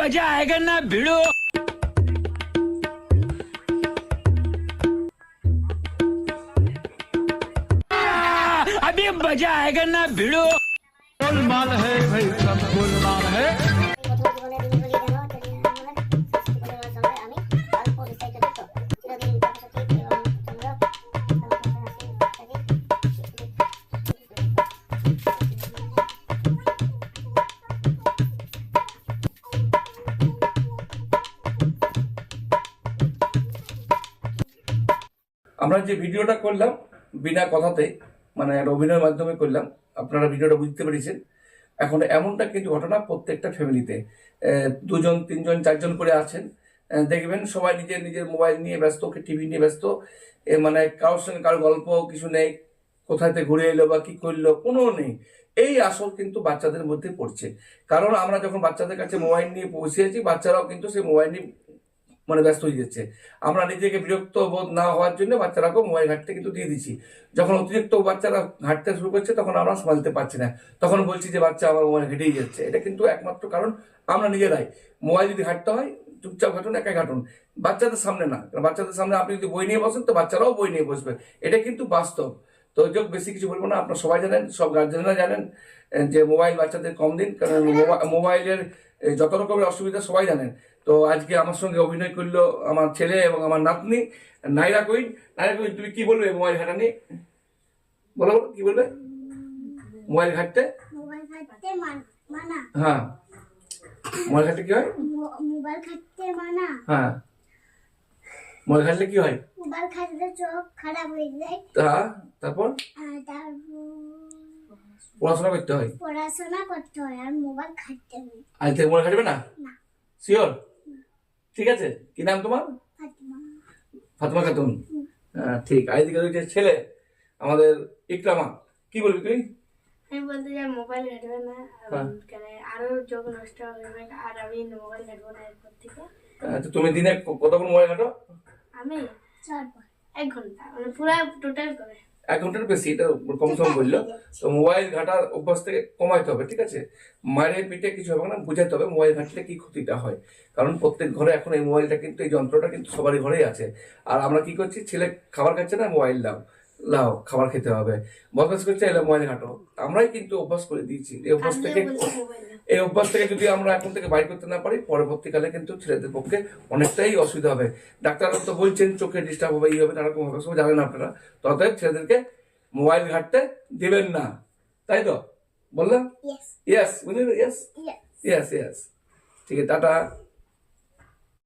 मजा आएगा ना भिड़ो। अभी मजा आएगा ना भिड़ो। गोलमाल है भाई, सब गोलमाल है। আমরা যে ভিডিওটা করলাম বিনা কথাতে, মানে অভিনয়ের মাধ্যমে করলাম, আপনারা ভিডিওটা বুঝতে পেরেছেন। এখন এমনটা কিন্তু ঘটনা প্রত্যেকটা ফ্যামিলিতে দুজন তিনজন চারজন করে আছেন, দেখবেন সবাই নিজের নিজের মোবাইল নিয়ে ব্যস্ত, টিভি নিয়ে ব্যস্ত, মানে কারোর সঙ্গে কারোর গল্প কিছু নেই, কোথাতে ঘুরে এলো বা কি করলো কোনো নেই। এই আসল কিন্তু বাচ্চাদের মধ্যে পড়ছে, কারণ আমরা যখন বাচ্চাদের কাছে মোবাইল নিয়ে পৌঁছেছি, বাচ্চারাও কিন্তু সেই মোবাইল নিয়ে মানে ব্যস্ত হয়ে যাচ্ছে। আমরা নিজেকে বিরক্ত বোধ না হওয়ার জন্য বাচ্চারাকেও মোবাইল ঘাঁটতে কিন্তু দিয়ে দিচ্ছি। যখন অতিরিক্ত বাচ্চারা ঘাঁটতে শুরু করছে তখন আমরা সামলাতে পারছি না, তখন বলছি যে বাচ্চা আমার মোবাইল ঘেটেই যাচ্ছে। এটা কিন্তু একমাত্র কারণ আমরা নিজেরাই। মোবাইল যদি ঘাঁটতে হয় চুপচাপ ঘাটুন, একাই ঘাটুন, বাচ্চাদের সামনে না। কারণ বাচ্চাদের সামনে আপনি যদি বই নিয়ে বসেন তো বাচ্চারাও বই নিয়ে বসবে, এটা কিন্তু বাস্তব। তো যোগ বেশি কিছু বলবো না, আপনারা সবাই জানেন, সব গার্জেনরা জানেন যে মোবাইল বাচ্চাদের কম দিন, কারণ মোবাইলের যত রকমের অসুবিধা সবাই জানেন। তো আজকে আমার সঙ্গে অভিনয় করলো আমার ছেলে এবং আমার নাতনি নাইরা কুইন। নাইরা কুইন, তুমি কি বলবে মোবাইল ঘাটা নিয়ে? বলো কি বলবে মোবাইল ঘাটতে? মানা। হ্যাঁ, মোবাইল ঘাটতে কি হয়? মোবাইল ঘাটতে মানা। হ্যাঁ, মোবাইল ঘাটলে কি হয়? মোবাইল ঘাটলে চোখ খারাপ হয়ে যায়। তারপর পড়াশোনা করতে হয়। পড়াশোনা করতে হয় আর মোবাইল ঘাটতে হয়। আজ থেকে মোবাইল ঘাটবে না? না। শিওর? ঠিক আছে। কি নাম তোমার? ফাতিমা। ফাতেমা খাতুন। হ্যাঁ ঠিক। আইদিকে রয়েছে ছেলে আমাদের ইকরামা। কি বলবি তুই? আমি বলতে চাই মোবাইল ঘাটবে না, কেন আরো যোগ নষ্ট হবে, আর আমি মোবাইল ঘাটবো না এরপর থেকে। তো তুমি দিনে কতক্ষণ মোবাইল ঘাটো? আমি 4 1 ঘন্টা, মানে পুরো টোটাল করে 1 ঘন্টার বেশি, এটা কম সম বললো। তো মোবাইল ঘাটার অভ্যাস থেকে কমাইতে হবে, ঠিক আছে? মায়ের পিঠে কিছু হবে না, বুঝাতে হবে মোবাইল ঘাটলে কি ক্ষতিটা হয়। কারণ প্রত্যেক ঘরে এখন এই মোবাইলটা কিন্তু, এই যন্ত্রটা কিন্তু সবারই ঘরেই আছে। আর আমরা কি করছি, ছেলে খাবার খাচ্ছে না, মোবাইল দাও, লাও খাবার খেতে হবে, বদমাশ করছে, এলে মোবাইল ঘাটো। আমরাই কিন্তু অভ্যাস করে দিয়েছি। এই অভ্যাস থেকে যদি আমরা এখন থেকে বাইর করতে না পারি, পরবর্তীকালে কিন্তু ছেলেদের পক্ষে অনেকটাই অসুবিধা হবে। ডাক্তাররা তো বলছেন চোখে ডিস্টার্ব হবে, এই হবে, নানারকম হবে, সব জানেন আপনারা। তো অতএব ছেলেদেরকে মোবাইল ঘাটতে দেবেন না, তাই তো বললাম? Yes. ইয়েস, বুঝলি? Yes, Yes. Yes, yes. ঠিক আছে, টাটা।